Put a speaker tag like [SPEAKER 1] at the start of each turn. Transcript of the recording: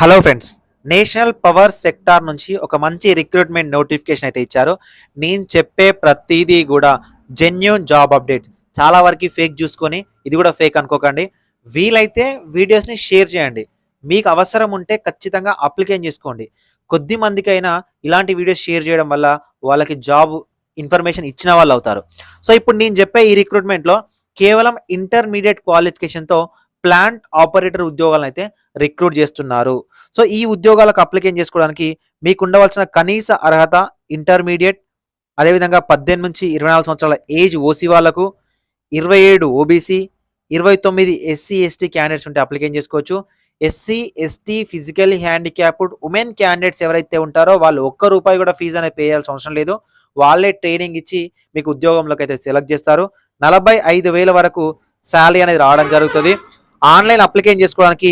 [SPEAKER 1] Hello friends, national power sector నుంచి ఒక మంచి రిక్రూట్మెంట్ నోటిఫికేషన్ అయితే ఇచ్చారు. నేను చెప్పే ప్రతిదీ కూడా జెన్యూన్ జాబ్ అప్డేట్. చాలా వరకు ఫేక్ చూసుకొని ఇది కూడా ఫేక్ అనుకోకండి. వీలైతే వీడియోస్ని షేర్ చేయండి. మీకు అవసరం ఉంటే ఖచ్చితంగా అప్లికేషన్ చేసుకోండి. కొద్ది మందికైనా ఇలాంటి వీడియోస్ షేర్ చేయడం వల్ల వాళ్ళకి జాబ్ ఇన్ఫర్మేషన్ ఇచ్చిన వాళ్ళు అవుతారు. సో ఇప్పుడు నేను చెప్పే ఈ రిక్రూట్మెంట్లో కేవలం ఇంటర్మీడియట్ క్వాలిఫికేషన్తో ప్లాంట్ ఆపరేటర్ ఉద్యోగాలను అయితే రిక్రూట్ చేస్తున్నారు. సో ఈ ఉద్యోగాలకు అప్లికేషన్ చేసుకోవడానికి మీకు ఉండవలసిన కనీస అర్హత ఇంటర్మీడియట్, అదేవిధంగా 18 నుంచి 24 సంవత్సరాల ఏజ్ ఓసీ వాళ్ళకు, 27 ఓబీసీ, 29 ఎస్సీ ఎస్టీ క్యాండిడేట్స్ ఉంటే అప్లికేషన్ చేసుకోవచ్చు. SC ST physically handicapped women candidates ఎవరైతే ఉంటారో వాళ్ళు ₹1 కూడా ఫీజు అనేది పే చేయాల్సిన అవసరం లేదు. వాళ్ళే ట్రైనింగ్ ఇచ్చి మీకు ఉద్యోగంలోకి అయితే సెలెక్ట్ చేస్తారు. 45,000 వరకు శాలరీ అనేది రావడం జరుగుతుంది. ఆన్లైన్ అప్లికేషన్ చేసుకోవడానికి